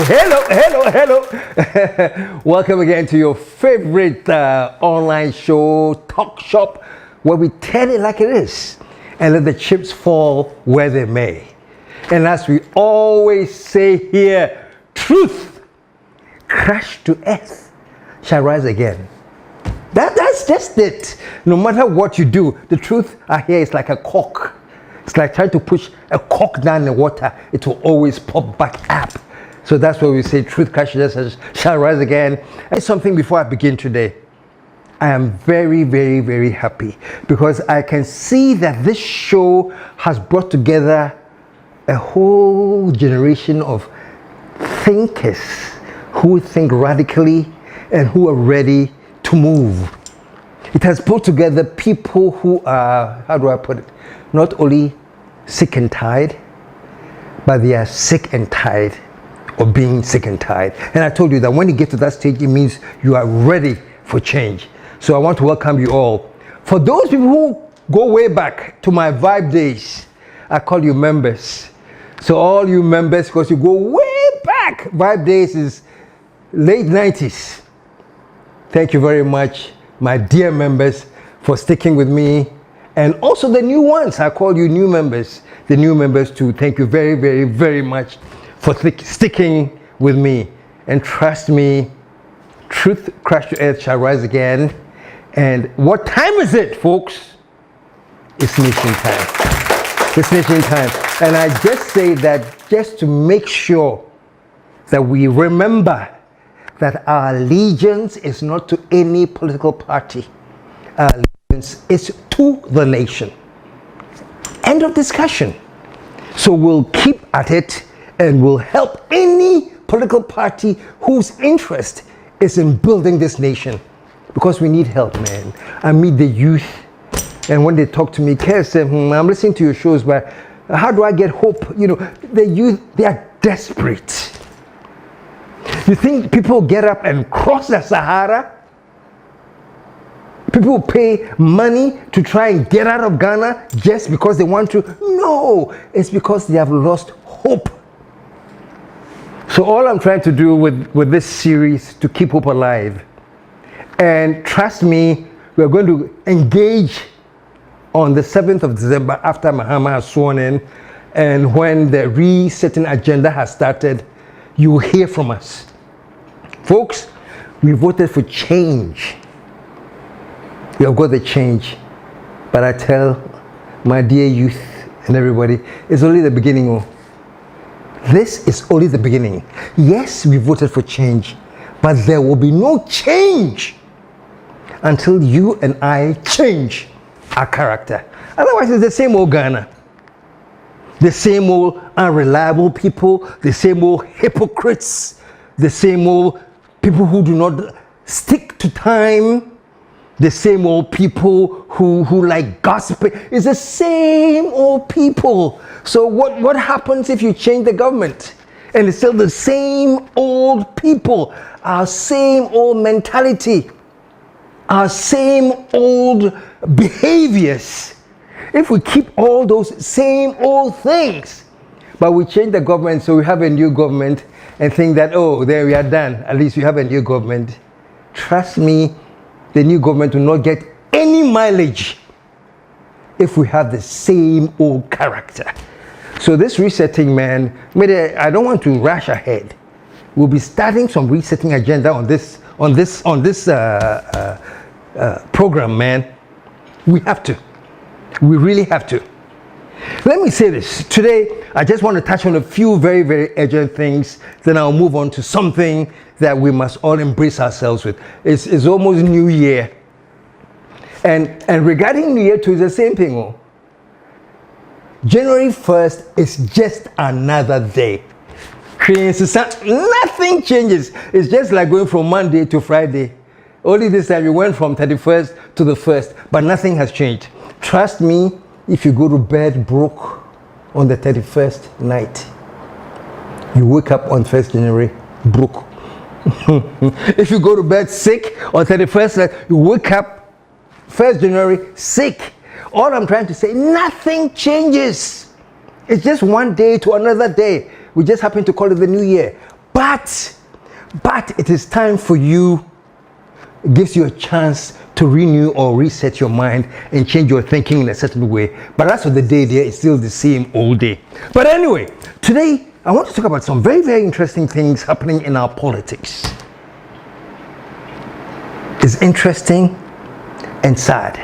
hello. Welcome again to your favorite online show, Talk Shop, where we tell it like it is and let the chips fall where they may. And as we always say here, truth crashed to earth shall rise again. That's just it. No matter what you do, the truth I hear is like a cork. It's like trying to push a cork down the water. It will always pop back up. So that's why we say truth crashes shall rise again. And something before I begin today. I am very, very, very happy because I can see that this show has brought together a whole generation of thinkers who think radically and who are ready to move. It has put together people who are, how do I put it, not only sick and tired, but they are sick and tired of being sick and tired. And I told you that when you get to that stage, it means you are ready for change. So I want to welcome you all. For those people who go way back to my Vibe days, I call you members. So all you members, because you go way back, Vibe days is late 90s. Thank you very much, my dear members, for sticking with me. And also the new ones, I call you new members. The new members too, thank you very, very, very much for sticking with me. And trust me, truth crashed to earth shall rise again. And what time is it, folks? It's nation time. It's nation time. And I just say that just to make sure that we remember that our allegiance is not to any political party. Our allegiance is to the nation. End of discussion. So we'll keep at it and we'll help any political party whose interest is in building this nation. Because we need help, man. I meet the youth, and when they talk to me, Kev said, I'm listening to your shows, but how do I get hope? You know, the youth, they are desperate. You think people get up and cross the Sahara? People pay money to try and get out of Ghana just because they want to? No, it's because they have lost hope. So all I'm trying to do with this series to keep hope alive. And trust me, we're going to engage on the 7th of December after Mahama has sworn in. And when the resetting agenda has started, you will hear from us. Folks, we voted for change. We have got the change. But I tell my dear youth and everybody, it's only the beginning. Oh. This is only the beginning. Yes, we voted for change, but there will be no change until you and I change our character. Otherwise, it's the same old Ghana. The same old unreliable people, the same old hypocrites, the same old people who do not stick to time, the same old people who like gossiping. It's the same old people. So what happens if you change the government? And it's still the same old people, our same old mentality, our same old behaviors. If we keep all those same old things, but we change the government so we have a new government and think that, oh, there we are done. At least we have a new government. Trust me, the new government will not get any mileage if we have the same old character. So this resetting, man, I don't want to rush ahead. We'll be starting some resetting agenda on this program, man. We have to. We really have to. Let me say this. Today, I just want to touch on a few very, very urgent things. Then I'll move on to something that we must all embrace ourselves with. It's almost New Year. And regarding New Year too, it's the same thing. Oh. January 1st is just another day. Nothing changes. It's just like going from Monday to Friday. Only this time you went from 31st to the 1st, but nothing has changed. Trust me, if you go to bed broke on the 31st night, you wake up on 1st January broke. If you go to bed sick on 31st night, you wake up 1st January sick. All I'm trying to say, nothing changes. It's just one day to another day. We just happen to call it the New Year. But it is time for you, it gives you a chance to renew or reset your mind and change your thinking in a certain way. But as for the day there, it's still the same old day. But anyway, today I want to talk about some very, very interesting things happening in our politics. It's interesting and sad.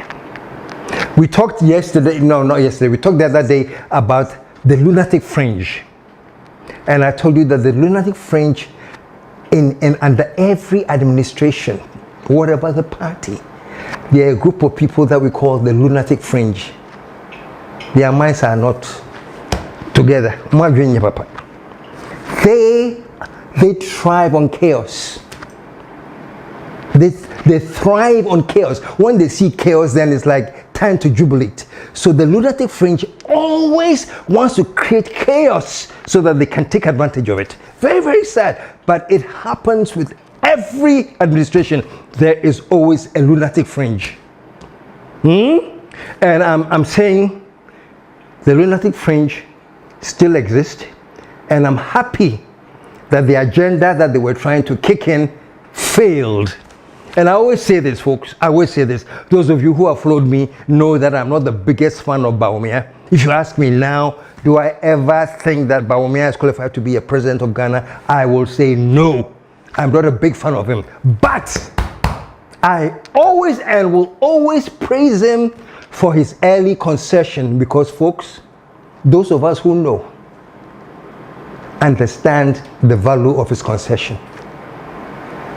We talked yesterday, no, not yesterday, we talked the other day about the lunatic fringe. And I told you that the lunatic fringe under every administration, whatever the party, there are a group of people that we call the lunatic fringe. Their minds are not together. They thrive on chaos. They thrive on chaos. When they see chaos, then it's like time to jubilate. So the lunatic fringe always wants to create chaos so that they can take advantage of it. Very, very sad. But it happens with every administration. There is always a lunatic fringe. And I'm saying the lunatic fringe still exists. And I'm happy that the agenda that they were trying to kick in failed. And I always say this, folks. I always say this. Those of you who have followed me know that I'm not the biggest fan of Bawomia. If you ask me now, do I ever think that Bawomia is qualified to be a president of Ghana? I will say no. I'm not a big fan of him. But I always and will always praise him for his early concession, because, folks, those of us who know understand the value of his concession.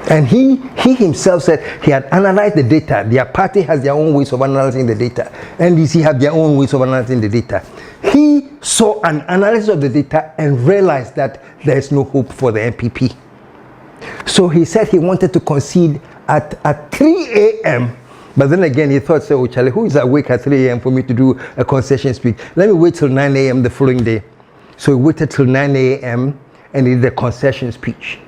And he himself said he had analyzed the data. Their party has their own ways of analyzing the data. NDC have their own ways of analyzing the data. He saw an analysis of the data and realized that there is no hope for the NPP. So he said he wanted to concede at 3 a.m. But then again, he thought, oh, Charlie, who is awake at 3 a.m. for me to do a concession speech? Let me wait till 9 a.m. the following day. So he waited till 9 a.m. and did the concession speech.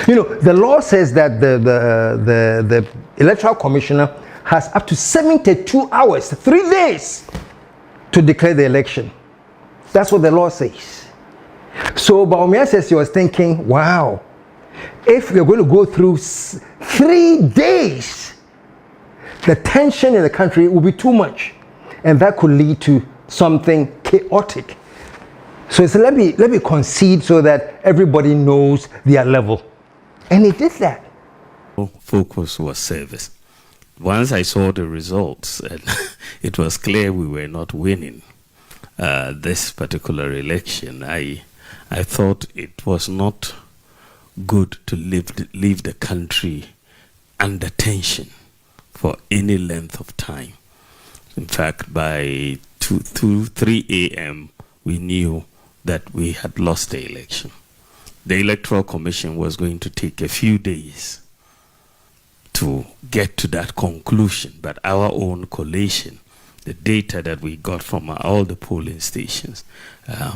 You know, the law says that the electoral commissioner has up to 72 hours, 3 days, to declare the election. That's what the law says. So Bawomia says he was thinking, wow, if we're going to go through 3 days, the tension in the country will be too much. And that could lead to something chaotic. So he said, let me concede so that everybody knows their level. And he did that. Focus was service. Once I saw the results, and it was clear we were not winning this particular election, I thought it was not good to leave the country under tension for any length of time. In fact, by 3 a.m., we knew that we had lost the election. The Electoral Commission was going to take a few days to get to that conclusion, but our own collation, the data that we got from all the polling stations,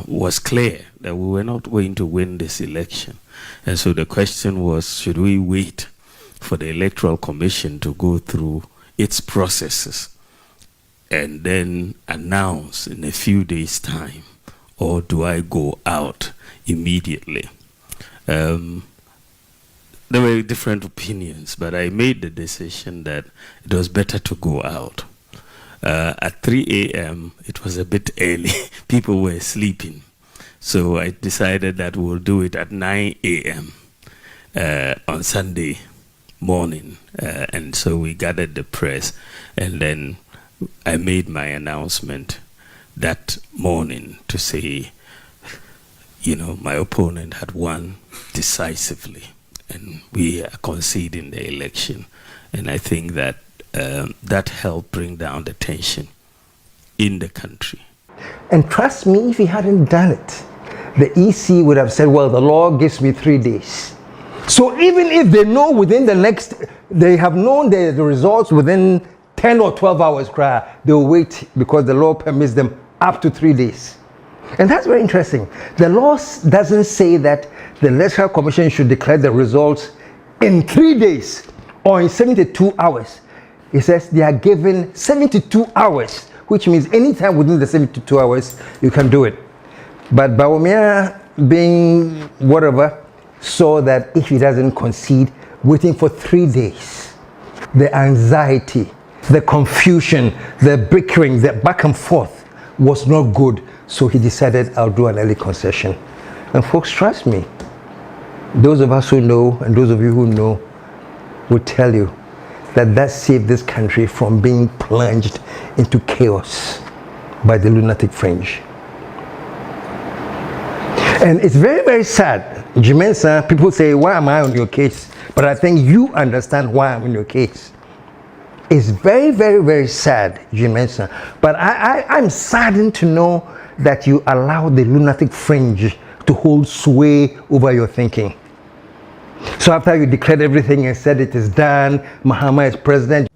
was clear that we were not going to win this election. And so the question was, should we wait for the Electoral Commission to go through its processes and then announce in a few days' time, or do I go out immediately? There were different opinions, but I made the decision that it was better to go out. At 3 a.m., it was a bit early. People were sleeping. So I decided that we'll do it at 9 a.m. On Sunday morning. And so we gathered the press, and then I made my announcement that morning to say, you know, my opponent had won decisively, and we are conceding the election. And I think that that helped bring down the tension in the country. And trust me, if he hadn't done it, the EC would have said, well, the law gives me 3 days. So even if they know within they have known the results within 10 or 12 hours, they'll wait because the law permits them up to 3 days. And that's very interesting. The law doesn't say that the Electoral Commission should declare the results in 3 days or in 72 hours. It says they are given 72 hours, which means anytime within the 72 hours, you can do it. But Bawomia, being whatever, saw that if he doesn't concede, waiting for 3 days, the anxiety, the confusion, the bickering, the back and forth was not good. So he decided, I'll do an early concession. And folks, trust me, those of us who know and those of you who know will tell you that that saved this country from being plunged into chaos by the lunatic fringe. And it's very, very sad. Jimensa, people say, why am I on your case? But I think you understand why I'm on your case. It's very, very, very sad, Jimensa. But I'm saddened to know that you allow the lunatic fringe to hold sway over your thinking. So after you declared everything and said it is done, Mahama is president.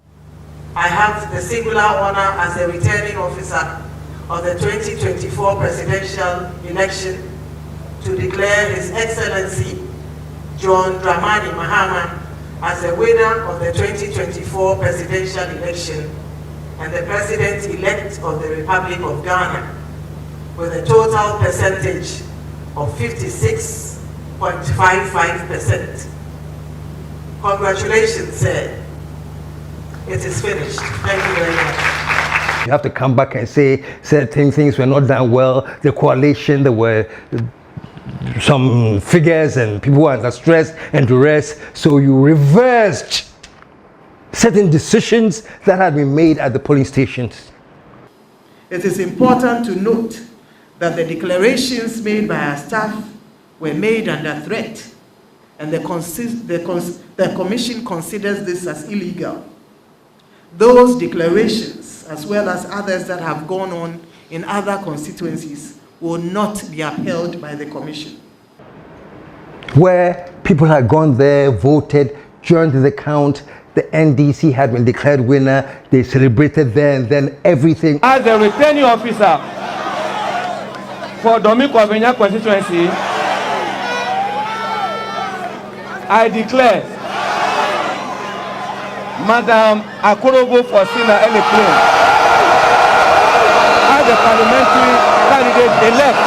I have the singular honor as the returning officer of the 2024 presidential election to declare His Excellency John Dramani Mahama as the winner of the 2024 presidential election and the President-elect of the Republic of Ghana with a total percentage of 56.55%. Congratulations, sir. It is finished. Thank you very much. You have to come back and say certain things were not done well. The coalition, there were some figures and people were under stress and duress. So you reversed certain decisions that had been made at the polling stations. It is important to note that the declarations made by our staff were made under threat, and the Commission considers this as illegal. Those declarations, as well as others that have gone on in other constituencies, will not be upheld by the Commission. Where people had gone there, voted, joined the count, the NDC had been declared winner, they celebrated there, and then everything. As the returning officer for Domi-Kwabenya constituency, I declare Madam Akorobo Faustina Eleplane as the parliamentary candidate-elect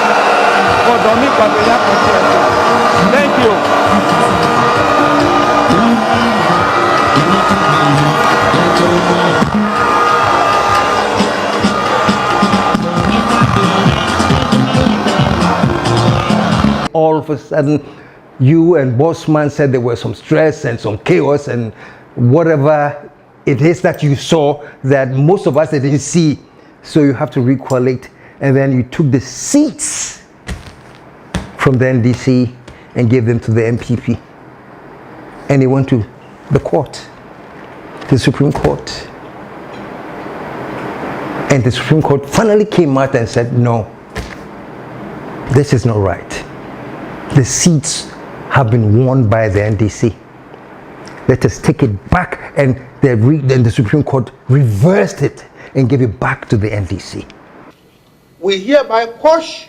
for Domi-Kwabenya constituency. Thank you. All of a sudden, you and Bossman said there was some stress and some chaos and whatever it is that you saw that most of us didn't see. So you have to recollect, and then you took the seats from the NDC and gave them to the NPP. And they went to the court, the Supreme Court. And the Supreme Court finally came out and said, no, this is not right. The seats have been won by the NDC. Let us take it back, and then the Supreme Court reversed it and gave it back to the NDC. We hereby quash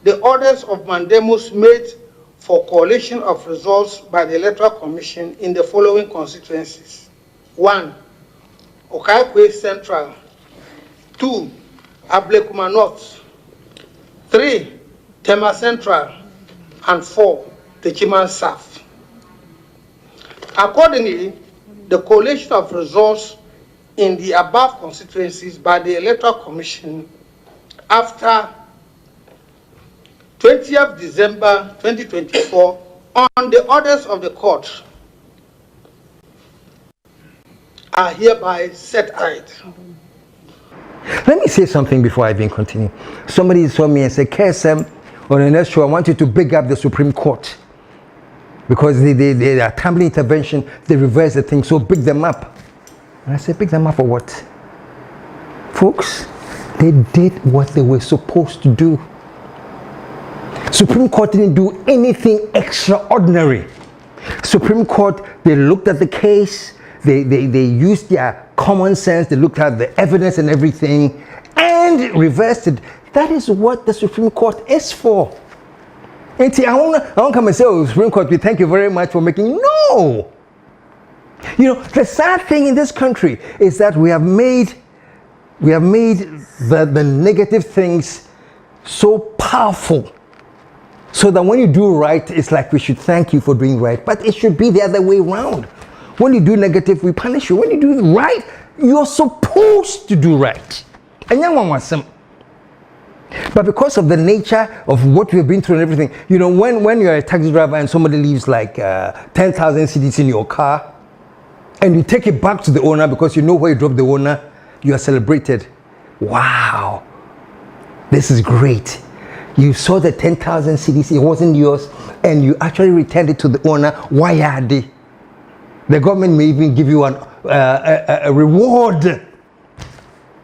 the orders of mandamus made for collation of results by the Electoral Commission in the following constituencies. 1. Okaikwe Central. 2. Ablekuma North. 3. Tema Central. And 4. Techiman South. Accordingly, the collation of results in the above constituencies by the Electoral Commission after 20th December 2024 on the orders of the court are hereby set aside. Let me say something before I even continue. Somebody saw me and said, KSM, on the next show, I want you to big up the Supreme Court. Because they are timely intervention, they reverse the thing, so big them up. And I said, big them up for what? Folks, they did what they were supposed to do. Supreme Court didn't do anything extraordinary. Supreme Court, they looked at the case, they used their common sense, they looked at the evidence and everything, and reversed it. That is what the Supreme Court is for. And see, I won't come and say, oh, Supreme Court, we thank you very much for making. No! You know, the sad thing in this country is that we have made the negative things so powerful So that when you do right, it's like we should thank you for doing right. But it should be the other way around. When you do negative, we punish you. When you do right, you're supposed to do right. And young one was some. But because of the nature of what we've been through and everything, you know, when you're a taxi driver and somebody leaves like 10,000 cedis in your car, and you take it back to the owner because you know where you dropped the owner, you are celebrated. Wow, this is great. You saw the 10,000 cedis, it wasn't yours, and you actually returned it to the owner. Why are they? The government may even give you a reward.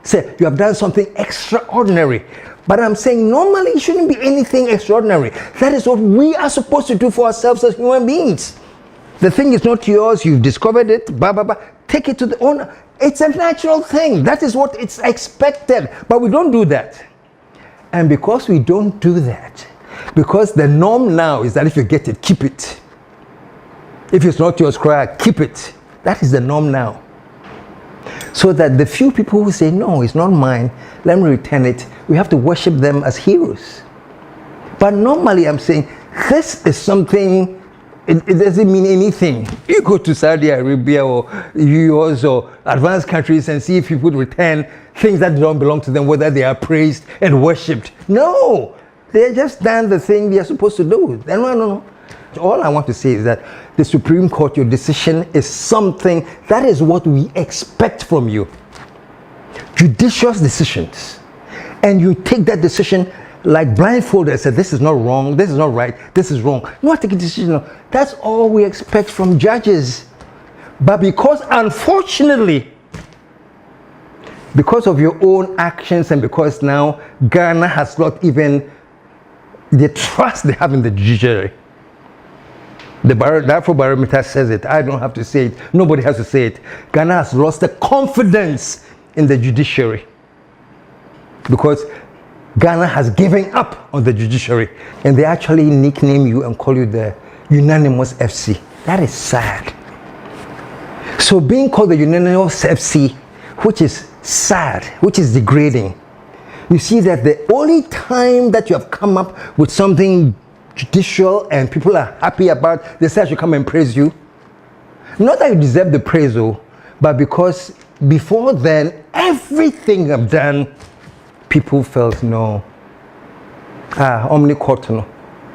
Say, you have done something extraordinary. But I'm saying normally it shouldn't be anything extraordinary. That is what we are supposed to do for ourselves as human beings. The thing is not yours, you've discovered it, blah, blah, blah. Take it to the owner. It's a natural thing. That is what it's expected. But we don't do that. And because we don't do that, because the norm now is that if you get it, keep it. If it's not yours, keep it. That is the norm now. So that the few people who say, no, it's not mine, let me return it, we have to worship them as heroes. But normally I'm saying, this is something, it doesn't mean anything. You go to Saudi Arabia or US or advanced countries and see if people return things that don't belong to them, whether they are praised and worshipped. No, they just done the thing they are supposed to do. No. All I want to say is that the Supreme Court, your decision is something, that is what we expect from you. Judicious decisions. And you take that decision like blindfolded and say, this is not wrong, this is not right, this is wrong. No, take a decision. No. That's all we expect from judges. But because, unfortunately, because of your own actions and because now Ghana has not even the trust they have in the judiciary. The Darfur Barometer says it. I don't have to say it. Nobody has to say it. Ghana has lost the confidence in the judiciary because Ghana has given up on the judiciary, and they actually nickname you and call you the unanimous FC. That is sad. So being called the unanimous FC, which is sad, which is degrading, you see that the only time that you have come up with something judicial and people are happy about, they say I should come and praise you. Not that you deserve the praise, but because before then, everything I've done, people felt no. Omni court, no.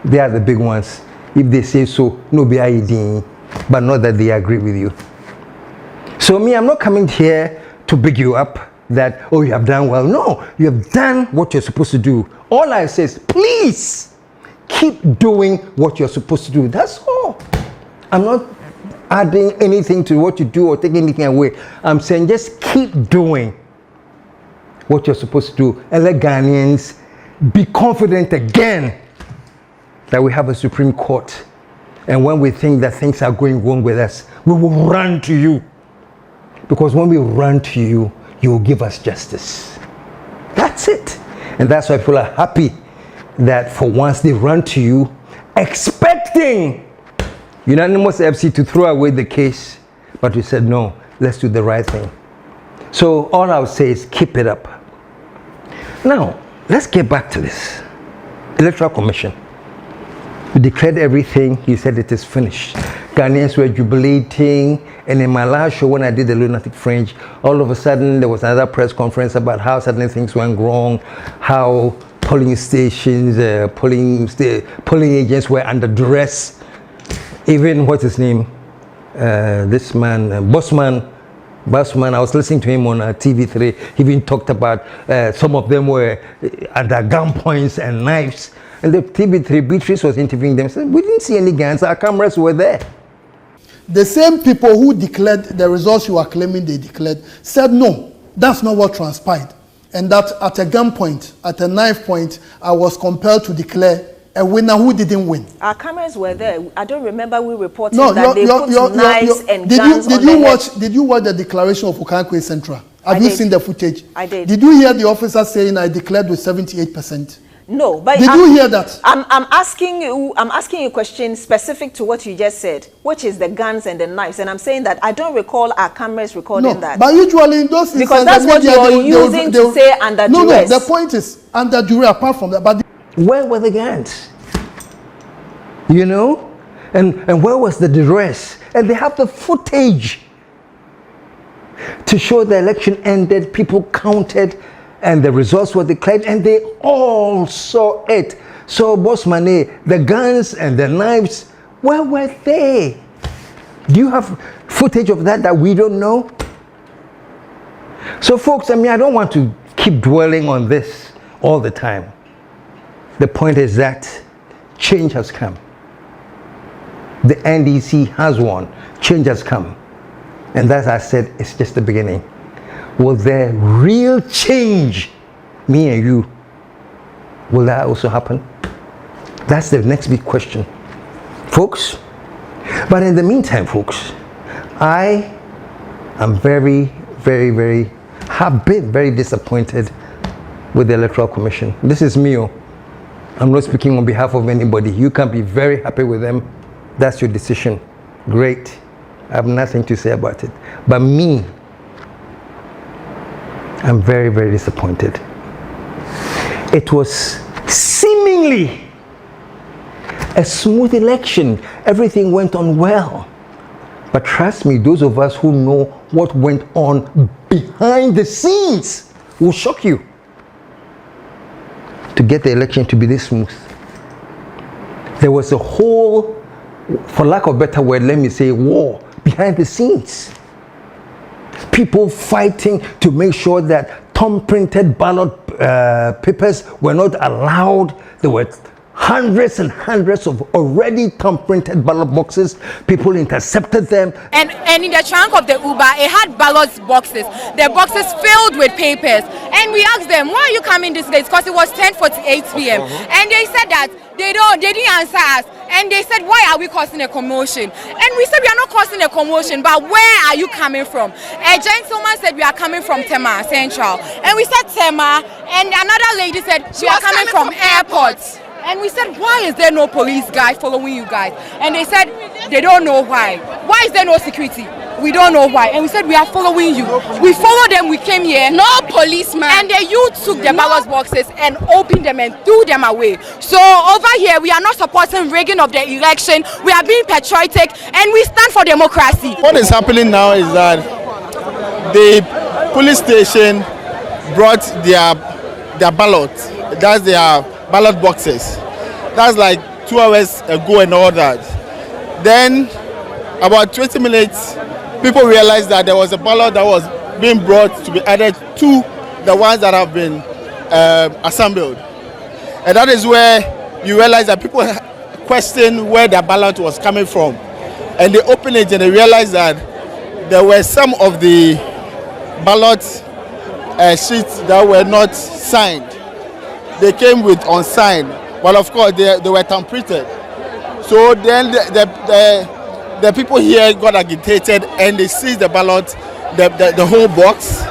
They are the big ones. If they say so, no be ID, but not that they agree with you. So me, I'm not coming here to big you up that, oh, you have done well. No, you have done what you're supposed to do. All I say is, please, keep doing what you're supposed to do. That's all. I'm not adding anything to what you do or taking anything away. I'm saying just keep doing what you're supposed to do. And let Ghanaians be confident again that we have a Supreme Court. And when we think that things are going wrong with us, we will run to you. Because when we run to you, you will give us justice. That's it. And that's why people are happy that for once they run to you expecting unanimous FC to throw away the case, but we said no, let's do the right thing. So all I would say is keep it up. Now let's get back to this Electoral Commission. You declared everything, you said it is finished. Ghanaians were jubilating, and in my last show when I did the lunatic fringe, all of a sudden there was another press conference about how suddenly things went wrong, how polling stations, polling agents were under duress. Even what's his name? This man, Bossman, I was listening to him on TV3. He even talked about some of them were under gunpoints and knives. And the TV3, Beatrice was interviewing them, said, we didn't see any guns, our cameras were there. The same people who declared the results you are claiming they declared said no, that's not what transpired. And that at a gunpoint, at a knife point, I was compelled to declare a winner who didn't win. Our cameras were there. I don't remember we reported that they put knives and guns on the head. Did you watch the declaration of Okankwe Central? Have you seen the footage? I did. Did you hear the officer saying I declared with 78%? No, but did you hear that? I'm asking you a question specific to what you just said, which is the guns and the knives, and I'm saying that I don't recall our cameras recording that. But usually in those because that's what you're using to say under duress. No, the point is under duress. Apart from that, but where were the guns? You know? And where was the duress? And they have the footage to show the election ended, people counted, and the results were declared, and they all saw it. So, Boss Mane, the guns and the knives, where were they? Do you have footage of that we don't know? So, folks, I don't want to keep dwelling on this all the time. The point is that change has come. The NDC has won. Change has come. And as I said, it's just the beginning. Will there real change, me and you, will that also happen? That's the next big question, folks. But in the meantime, folks, I am have been very disappointed with the Electoral Commission. This is me. I'm not speaking on behalf of anybody. You can be very happy with them. That's your decision. Great. I have nothing to say about it. But me, I'm very, very disappointed. It was seemingly a smooth election. Everything went on well. But trust me, those of us who know what went on behind the scenes will shock you to get the election to be this smooth. There was a whole, for lack of a better word, let me say, war behind the scenes. People fighting to make sure that thumb-printed ballot papers were not allowed. There were hundreds and hundreds of already thumb-printed ballot boxes. People intercepted them. And in the trunk of the Uber, it had ballot boxes. The boxes filled with papers. And we asked them, why are you coming this late? Because it was 10:48 p.m. And they said that they didn't answer us. And they said, why are we causing a commotion? And we said, we are not causing a commotion, but where are you coming from? A gentleman said, we are coming from Tema Central. And we said Tema, and another lady said, we are coming from airport. And we said, why is there no police guy following you guys? And they said, they don't know why. Why is there no security? We don't know why. And we said, we are following you. We followed them, we came here. No policeman. And the youth took the ballot boxes and opened them and threw them away. So over here, we are not supporting rigging of the election. We are being patriotic and we stand for democracy. What is happening now is that the police station brought their ballot. That's their ballot boxes. That's like 2 hours ago and all that. Then about 20 minutes, people realized that there was a ballot that was being brought to be added to the ones that have been assembled. And that is where you realize that people question where the ballot was coming from. And they open it and they realize that there were some of the ballot sheets that were not signed. They came with unsigned, but of course they were thumb-printed. So then the people here got agitated and they seized the ballot, the whole box,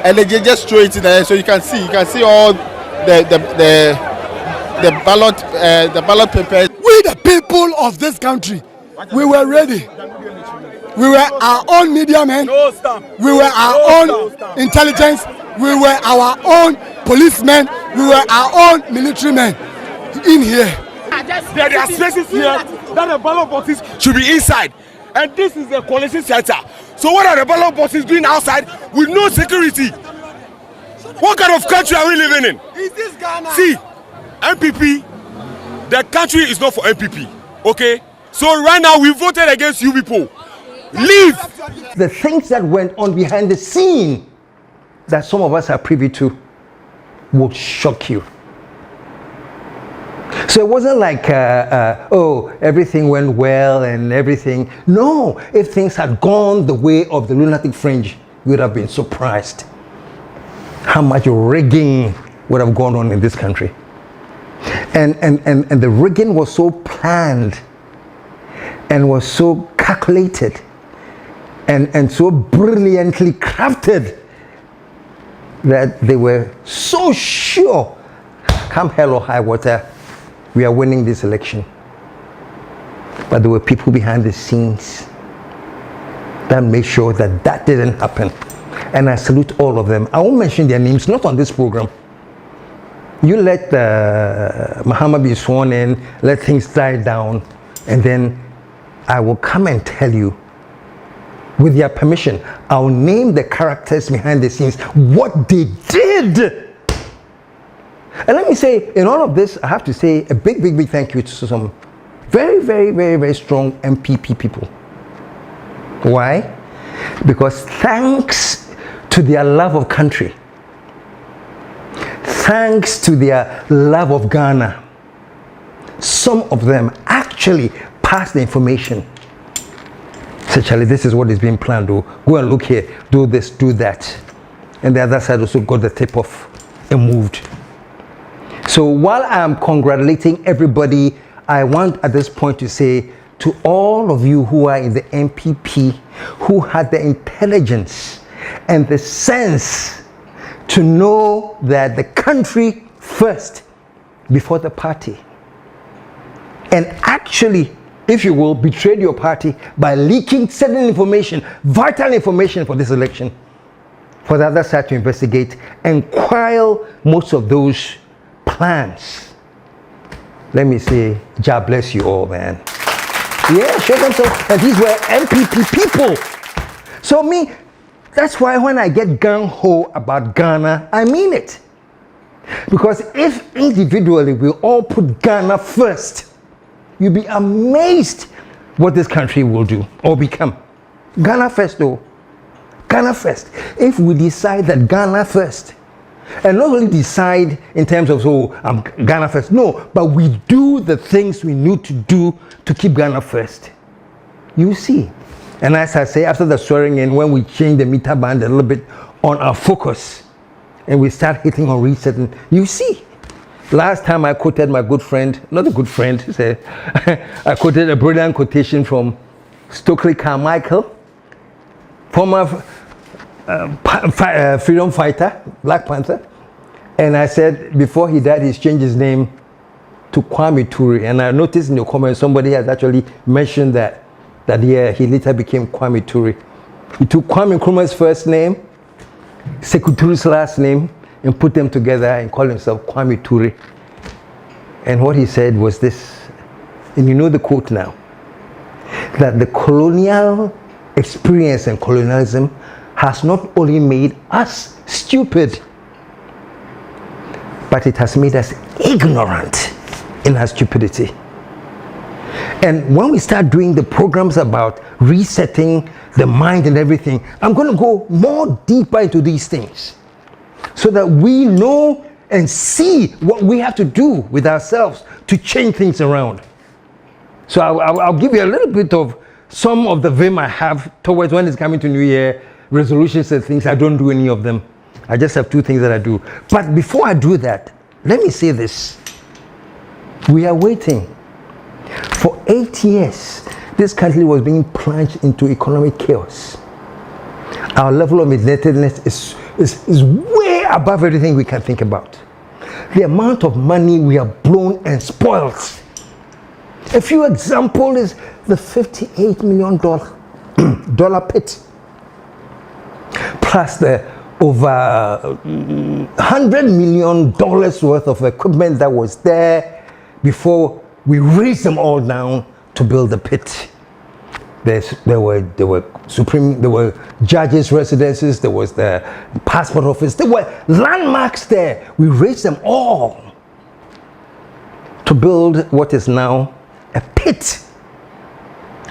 and they just throw it in there. So you can see all the ballot papers. We the people of this country, we were ready. We were our own media men. We were our own intelligence. We were our own policemen. We were our own military men in here. There are spaces here that the ballot boxes should be inside. And this is the coalition center. So what are the ballot boxes doing outside with no security? What kind of country are we living in? Is this Ghana? See, NPP, the country is not for NPP. Okay? So right now we voted against you people. Leave! The things that went on behind the scene that some of us are privy to will shock you. So it wasn't like, oh, everything went well and everything. No, if things had gone the way of the lunatic fringe, you would have been surprised how much rigging would have gone on in this country. And the rigging was so planned and was so calculated and so brilliantly crafted that they were so sure, come hell or high water, we are winning this election. But there were people behind the scenes that made sure that that didn't happen. And I salute all of them. I won't mention their names, not on this program. You let Muhammad be sworn in, let things die down, and then I will come and tell you, with your permission, I'll name the characters behind the scenes, what they did. And let me say, in all of this, I have to say a big, big, big thank you to some very, very, very, very strong NPP people. Why? Because thanks to their love of country, thanks to their love of Ghana, some of them actually passed the information. Say, Charlie, this is what is being planned. Go and look here, do this, do that. And the other side also got the tip off and moved. So while I'm congratulating everybody, I want at this point to say to all of you who are in the NPP, who had the intelligence and the sense to know that the country first before the party, and actually, if you will, betrayed your party by leaking certain information, vital information for this election, for the other side to investigate and quell most of those plans. Let me say, God bless you all, man. Yeah, show them so. And these were NPP people. So me, that's why when I get gung-ho about Ghana, I mean it. Because if individually we all put Ghana first, you'll be amazed what this country will do or become. Ghana first though. Ghana first. If we decide that Ghana first, and not only decide in terms of, Ghana first, no, but we do the things we need to do to keep Ghana first. You see. And as I say, after the swearing in, when we change the meter band a little bit on our focus, and we start hitting on resetting, you see. Last time I quoted my good friend, not a good friend, I quoted a brilliant quotation from Stokely Carmichael, former freedom fighter, Black Panther. And I said, before he died, he's changed his name to Kwame Ture. And I noticed in your comments, somebody has actually mentioned that he later became Kwame Ture. He took Kwame Nkrumah's first name, Sekou Toure's last name, and put them together and called himself Kwame Ture. And what he said was this, and you know the quote now, that the colonial experience and colonialism has not only made us stupid, but it has made us ignorant in our stupidity. And when we start doing the programs about resetting the mind and everything, I'm going to go more deeper into these things so that we know and see what we have to do with ourselves to change things around. So I'll give you a little bit of some of the vim I have towards when it's coming to New Year, resolutions and things. I don't do any of them. I just have two things that I do. But before I do that, let me say this. We are waiting. For 8 years, this country was being plunged into economic chaos. Our level of indebtedness is way above everything we can think about. The amount of money we have blown and spoiled. A few examples is the $58 million dollar pit, plus the over $100 million worth of equipment that was there before we raised them all down to build the pit. There were judges' residences, there was the passport office, there were landmarks there. We raised them all to build what is now a pit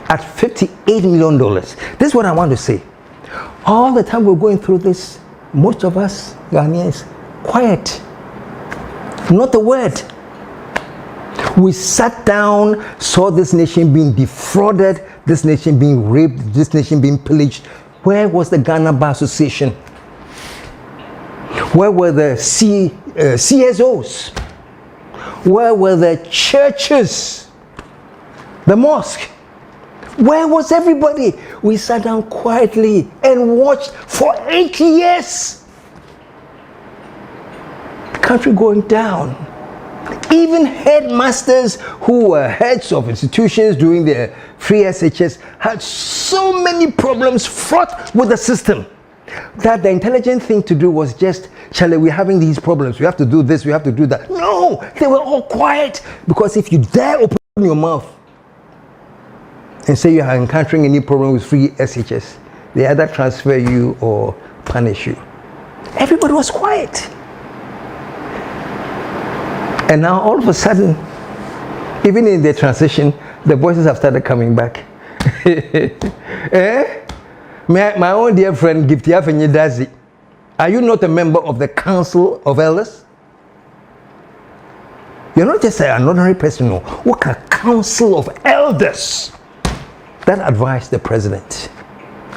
at $58 million. This is what I want to say. All the time we're going through this, most of us Ghanaians, quiet, not a word. We sat down, saw this nation being defrauded, this nation being raped, this nation being pillaged. Where was the Ghana Bar Association? Where were the CSOs? Where were the churches? The mosque? Where was everybody? We sat down quietly and watched for 8 years. The country going down. Even headmasters who were heads of institutions during the free SHS had so many problems fraught with the system. that the intelligent thing to do was just, Charlie, we're having these problems. We have to do this, we have to do that. No, they were all quiet. Because if you dare open your mouth and say you are encountering any problem with free SHS, they either transfer you or punish you. Everybody was quiet. And now all of a sudden, even in the transition, the voices have started coming back. My own dear friend, Giftia Fenyedazi, are you not a member of the Council of Elders? You're not just an ordinary person, no. What a Council of Elders that advised the president.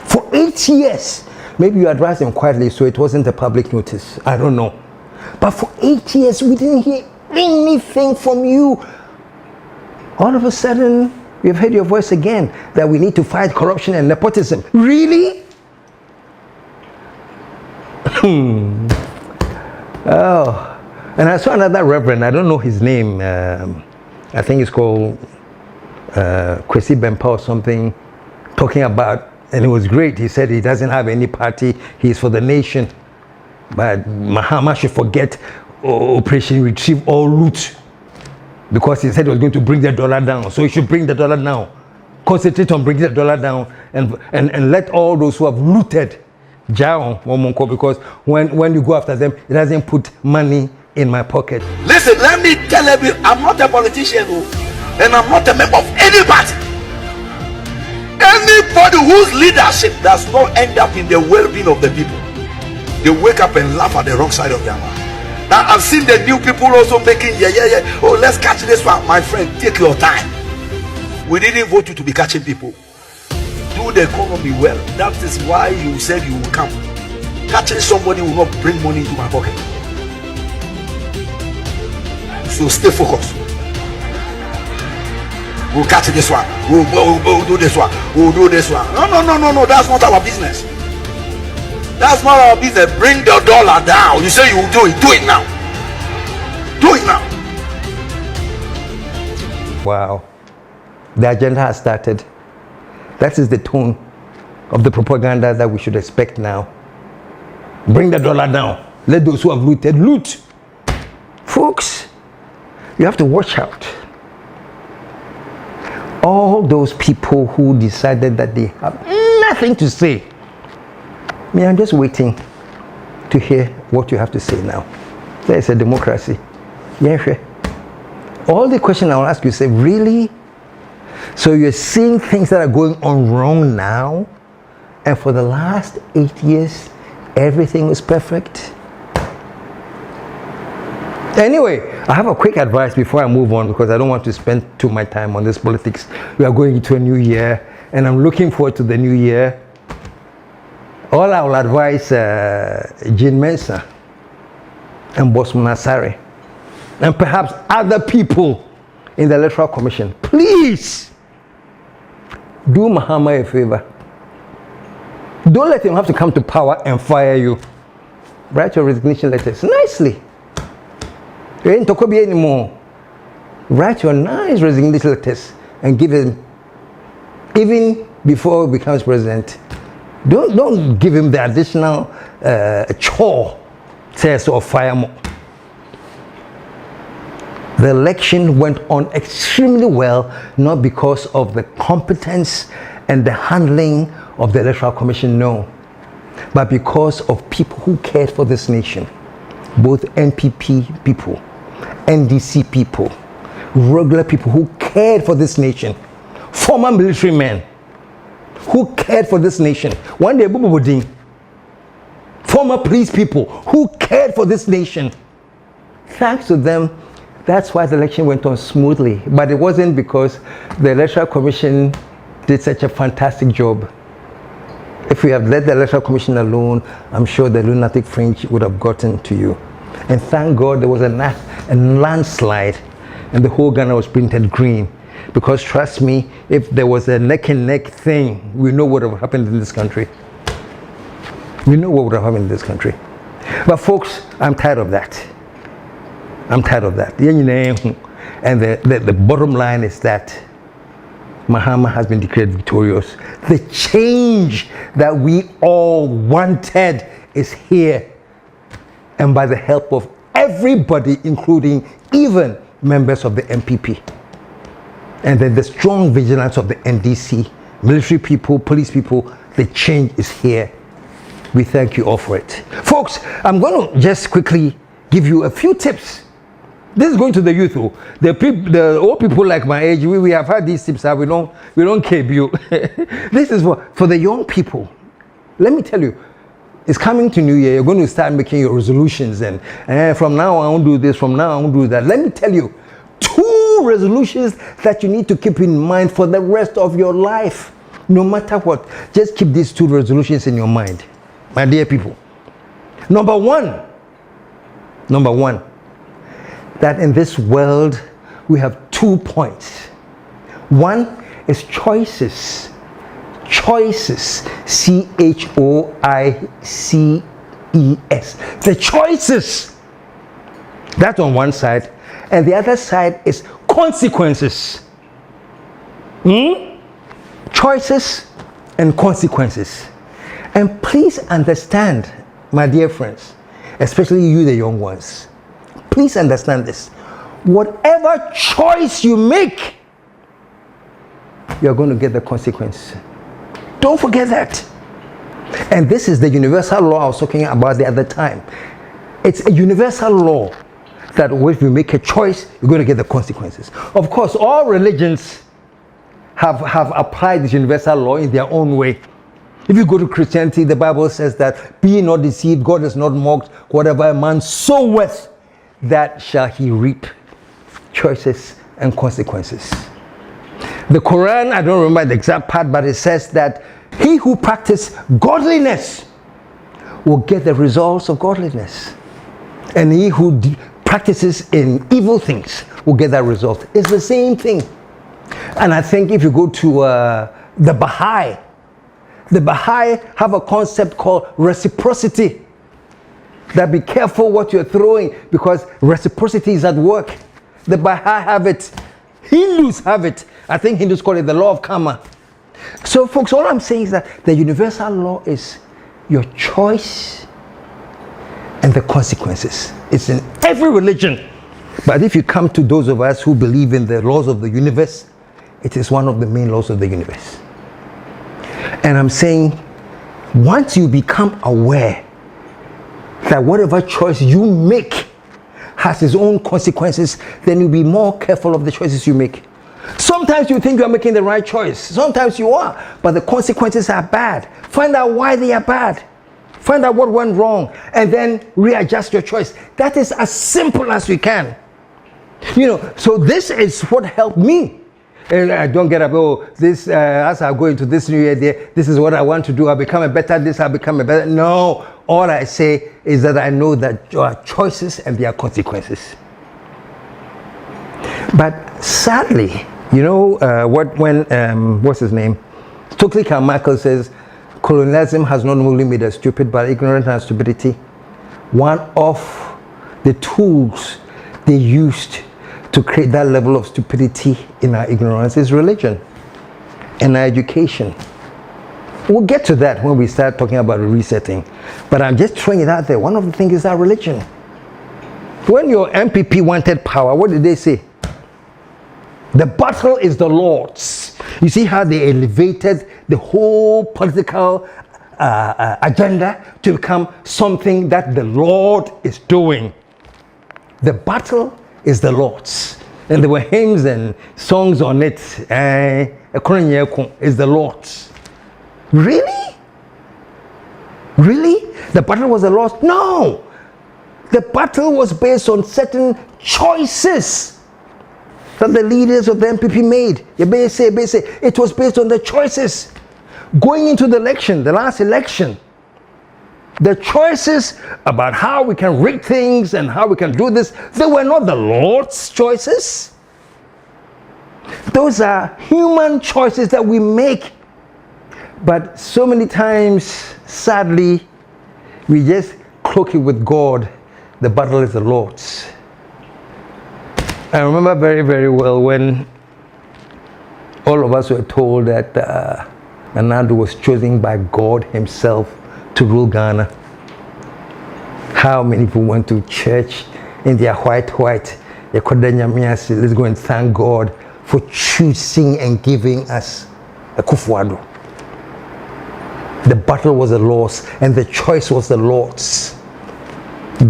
For 8 years, maybe you advised him quietly so it wasn't a public notice. I don't know. But for 8 years, we didn't hear anything from you. All of a sudden, we've heard your voice again that we need to fight corruption and nepotism. Really? Oh. And I saw another reverend, I don't know his name. I think it's called Kwesi Bempa or something, talking about, and it was great. He said he doesn't have any party, he's for the nation. But Mahama should forget Operation Retrieve All Loot, because he said he was going to bring the dollar down. So he should bring the dollar down. Concentrate on bringing the dollar down and let all those who have looted jail, because when you go after them, it doesn't put money in my pocket. Listen, let me tell you, I'm not a politician, and I'm not a member of any party. Anybody whose leadership does not end up in the well-being of the people, they wake up and laugh at the wrong side of their mouth. Now I've seen the new people also making oh, let's catch this one. My friend, take your time. We didn't vote you to be catching people. Do the economy well. That is why you said you will come. Catching somebody will not bring money into my pocket. So stay focused. We'll catch this one. We'll do this one. We'll do this one. No. That's not our business. That's not our business. Bring the dollar down. You say you will do it. Do it now. Do it now. Wow. The agenda has started. That is the tone of the propaganda that we should expect now. Bring the dollar down. Let those who have looted loot. Folks, you have to watch out. All those people who decided that they have nothing to say. I'm just waiting to hear what you have to say now. There is a democracy. Yeah, sure. All the questions I will ask you, say, really? So you're seeing things that are going on wrong now, and for the last 8 years, everything was perfect? Anyway, I have a quick advice before I move on, because I don't want to spend too much time on this politics. We are going into a new year, and I'm looking forward to the new year. All I will advise Jean Mensa and Bosman Asare, and perhaps other people in the Electoral Commission, please do Mahama a favor. Don't let him have to come to power and fire you. Write your resignation letters nicely. You ain't Tokobi anymore. Write your nice resignation letters and give him, even before he becomes president. Don't give him the additional chore, says, or fire more. The election went on extremely well, not because of the competence and the handling of the Electoral Commission, no, but because of people who cared for this nation, both NPP people, NDC people, regular people who cared for this nation, former military men who cared for this nation. One day, former police people who cared for this nation. Thanks to them, that's why the election went on smoothly. But it wasn't because the Electoral Commission did such a fantastic job. If we had let the Electoral Commission alone, I'm sure the lunatic fringe would have gotten to you. And thank God there was a landslide and the whole Ghana was printed green. Because trust me, if there was a neck and neck thing, we know what would have happened in this country. We know what would have happened in this country. But folks, I'm tired of that. I'm tired of that. And the bottom line is that Mahama has been declared victorious. The change that we all wanted is here. And by the help of everybody, including even members of the NPP. And then the strong vigilance of the NDC, military people, police people, the change is here. We thank you all for it. Folks, I'm going to just quickly give you a few tips. This is going to the youth. The old people like my age, we have had these tips. We don't care you. This is for the young people. Let me tell you, it's coming to New Year. You're going to start making your resolutions. And from now on, I won't do this. From now on, I won't do that. Let me tell you, 2 resolutions that you need to keep in mind for the rest of your life. No matter what. Just keep these 2 resolutions in your mind. My dear people. Number one, that in this world we have 2 points. One is choices. Choices. CHOICES. The choices. That's on one side. And the other side is consequences. Choices and consequences. And please understand, my dear friends, especially you, the young ones, please understand this. Whatever choice you make, you're going to get the consequence. Don't forget that. And this is the universal law I was talking about the other time. It's a universal law that if you make a choice, you're going to get the consequences. Of course, all religions have applied this universal law in their own way. If you go to Christianity, the Bible says that, be not deceived, God is not mocked, whatever a man soweth, that shall he reap. Choices and consequences. The Quran, I don't remember the exact part, but it says that he who practices godliness will get the results of godliness. And he who practices in evil things will get that result. It's the same thing. And I think if you go to the Baha'i have a concept called reciprocity. That be careful what you're throwing, because reciprocity is at work. The Baha'i have it. Hindus have it. I think Hindus call it the law of karma. So folks, all I'm saying is that the universal law is your choice and the consequences. It's in every religion. But if you come to those of us who believe in the laws of the universe, it is one of the main laws of the universe. And I'm saying, once you become aware that whatever choice you make has its own consequences, then you'll be more careful of the choices you make. Sometimes you think you're making the right choice. Sometimes you are, but the consequences are bad. Find out why they are bad. Find out what went wrong, and then readjust your choice. That is as simple as we can. So this is what helped me. And I don't get up, as I go into this new year, this is what I want to do. I'll become a better this, I'll become a better. No, all I say is that I know that there are choices and there are consequences. But sadly, what's his name? Stokely Carmichael says, colonialism has not only made us stupid, but ignorant and stupidity. One of the tools they used to create that level of stupidity in our ignorance is religion and our education. We'll get to that when we start talking about resetting. But I'm just throwing it out there. One of the things is our religion. When your NPP wanted power, what did they say? The battle is the Lord's. You see how they elevated the whole political agenda to become something that the Lord is doing. The battle is the Lord's. And there were hymns and songs on it. Is the Lord's. Really? Really? The battle was the Lord's? No! The battle was based on certain choices that the leaders of the NPP made. It was based on the choices. Going into the election, the last election, the choices about how we can rig things and how we can do this, they were not the Lord's choices. Those are human choices that we make. But so many times, sadly, we just cloak it with God. The battle is the Lord's. I remember very, very well when all of us were told that Nana Addo was chosen by God himself to rule Ghana. How many people went to church in their white? Let's go and thank God for choosing and giving us Akufo Addo. The battle was the Lord's and the choice was the Lord's.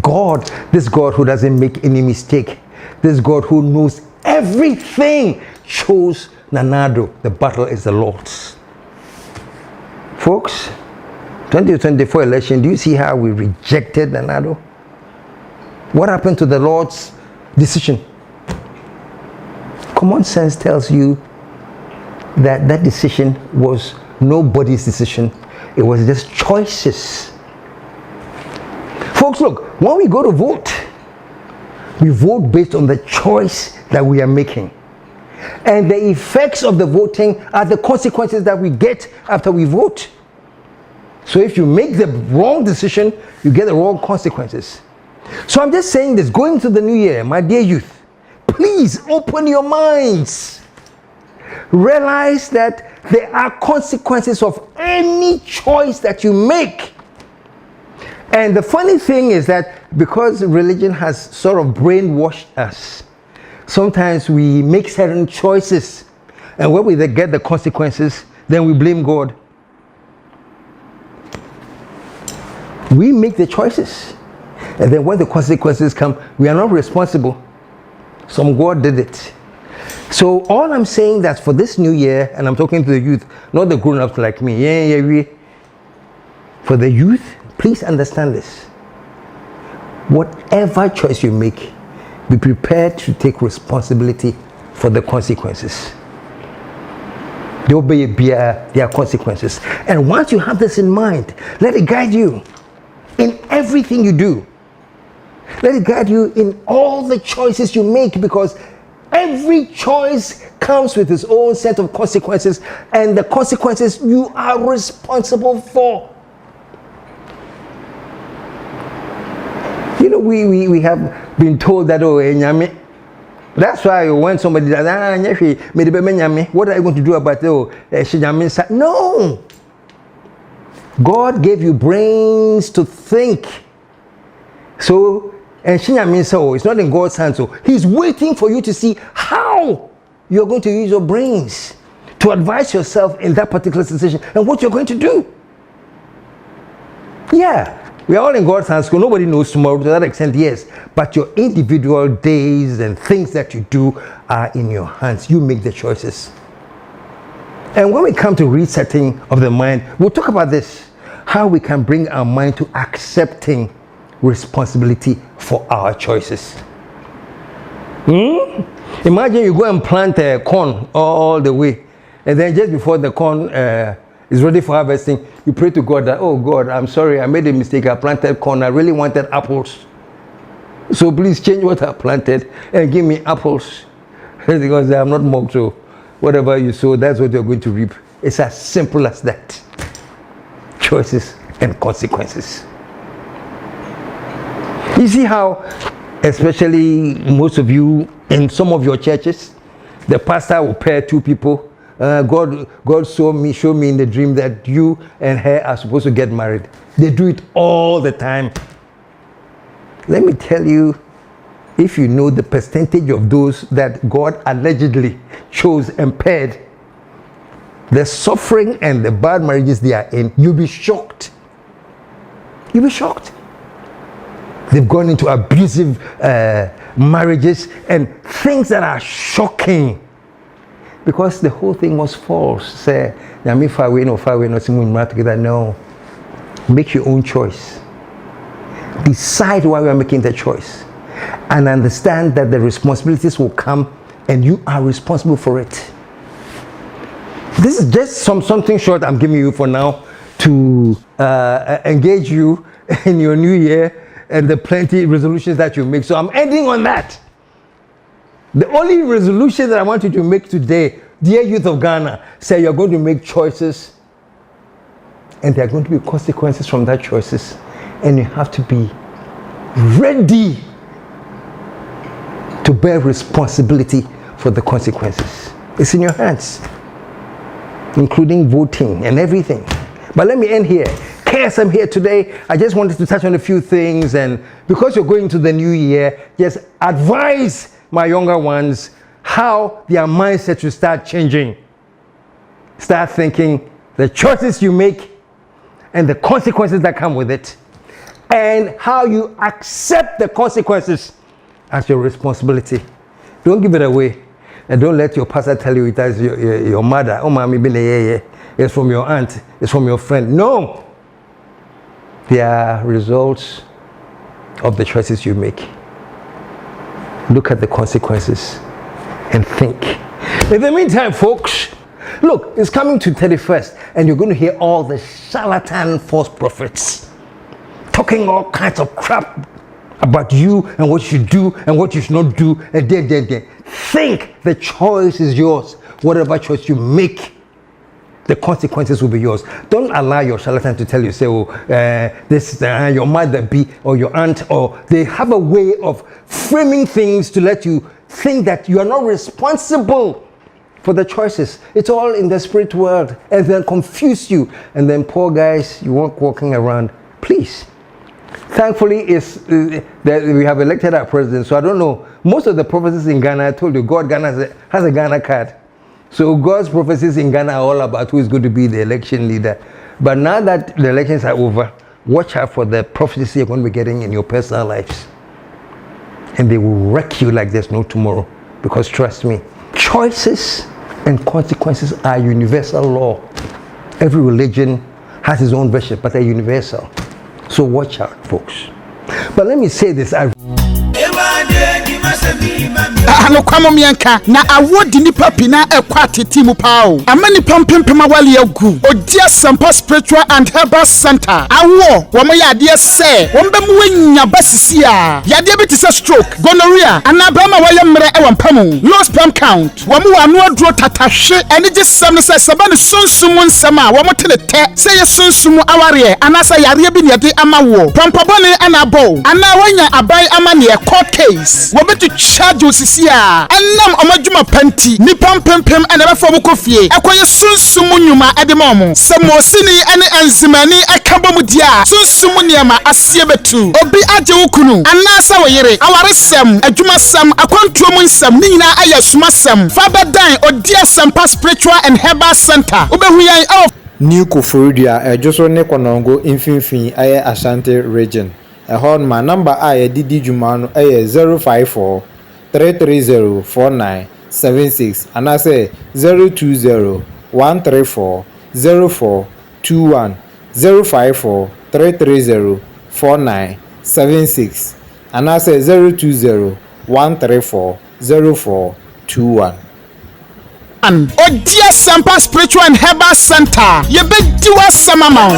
God, this God who doesn't make any mistake, this God who knows everything, chose Nana Addo. The battle is the Lord's. Folks, 2024 election, do you see how we rejected Nana Addo? What happened to the Lord's decision? Common sense tells you that that decision was nobody's decision. It was just choices. Folks, look, when we go to vote, we vote based on the choice that we are making. And the effects of the voting are the consequences that we get after we vote. So if you make the wrong decision, you get the wrong consequences. So I'm just saying this, going to the new year, my dear youth, please open your minds. Realize that there are consequences of any choice that you make. And the funny thing is that because religion has sort of brainwashed us, sometimes we make certain choices, and when we get the consequences, then we blame God. We make the choices, and then when the consequences come, we are not responsible. Some God did it. So all I'm saying that for this new year, and I'm talking to the youth, not the grown-ups like me, for the youth, please understand this. Whatever choice you make, be prepared to take responsibility for the consequences. There will be there are consequences. And once you have this in mind, let it guide you in everything you do. Let it guide you in all the choices you make, because every choice comes with its own set of consequences, and the consequences you are responsible for. You know, we have been told that, oh, Nyame. That's why when somebody says, what are you going to do about it? No. God gave you brains to think. So, and it's not in God's hands. So He's waiting for you to see how you're going to use your brains to advise yourself in that particular situation and what you're going to do. Yeah. We are all in God's hands, so nobody knows tomorrow to that extent, yes. But your individual days and things that you do are in your hands. You make the choices. And when we come to resetting of the mind, we'll talk about this. How we can bring our mind to accepting responsibility for our choices. Imagine you go and plant a corn all the way. And then just before the corn is ready for harvesting, you pray to God that, oh God, I'm sorry, I made a mistake. I planted corn. I really wanted apples. So please change what I planted and give me apples. Because I'm not mocked, so whatever you sow, that's what you're going to reap. It's as simple as that. Choices and consequences. You see how, especially most of you in some of your churches, the pastor will pair two people. God showed me in the dream that you and her are supposed to get married. They do it all the time. Let me tell you, if you know the percentage of those that God allegedly chose and paired, the suffering and the bad marriages they are in, you'll be shocked. You'll be shocked. They've gone into abusive marriages and things that are shocking. Because the whole thing was false. Say, no, together. No. Make your own choice. Decide why you are making the choice. And understand that the responsibilities will come and you are responsible for it. This is just something short I'm giving you for now to engage you in your new year and the plenty resolutions that you make. So I'm ending on that. The only resolution that I want you to make today, dear youth of Ghana, say you're going to make choices and there are going to be consequences from that choices, and you have to be ready to bear responsibility for the consequences. It's in your hands. including voting and everything. But let me end here. As I'm here today, I just wanted to touch on a few things, and because you're going to the new year, just advise my younger ones how their mindset should start changing. Start thinking the choices you make and the consequences that come with it, and how you accept the consequences as your responsibility. Don't give it away, and don't let your pastor tell you it is your mother. Oh, mommy, it's from your aunt, it's from your friend. No. They are results of the choices you make. Look at the consequences and think. In the meantime, folks, look, it's coming to 31st, and you're going to hear all the charlatan false prophets talking all kinds of crap about you and what you should do and what you should not do. And think the choice is yours. Whatever choice you make, the consequences will be yours. Don't allow your charlatan to tell you, say, oh, this your mother be, or your aunt, or they have a way of framing things to let you think that you are not responsible for the choices. It's all in the spirit world, and then confuse you. And then, poor guys, you won't walking around. Please. Thankfully, that we have elected our president, so I don't know. Most of the prophecies in Ghana, I told you, God Ghana has a Ghana card. So God's prophecies in Ghana are all about who is going to be the election leader. But now that the elections are over, watch out for the prophecies you're going to be getting in your personal lives. And they will wreck you like there's no tomorrow. Because trust me, choices and consequences are universal law. Every religion has its own version, but they're universal. So watch out, folks. But let me say this. Ano kwamo mianka na awodi nipa pina ekwate timu pao amani pampempema wale agu odia sampa spiritual and herbal center awo womo yade se wombe muwenya basisi a yade beti se stroke gonorrhea anabama waye mre e wampamu low sperm count womo wanu aduro tatahwe ene je sam se sabane sunsumu nsama womo tenete se ye sunsumu aware anasa yare bi ne yade amawo pampabone anabo ana wanya abai amane e court case wobetu charge osisi a enam omadwuma panti ni pampempem ene be fo kofie akoye sunsumu nyuma edemom se mosini ene enzimani akabom dia sunsumu niama asie betu obi aje wukunu anasa woyere awaresem adwuma sam akwantuom nsam ni nyina aya sumasem fabadan odia sampa spiritual and herbal center obehuyan of New Koforidua ejoso ne konongo infinfin aye Ashanti region ehon ma number aye didi dwuma no aye 054 3304976 and I say 020 134 0421 054 330 4976 and I say 020 134 0421 Odia Sampa Spiritual and Herbal Center. You be do us some amount.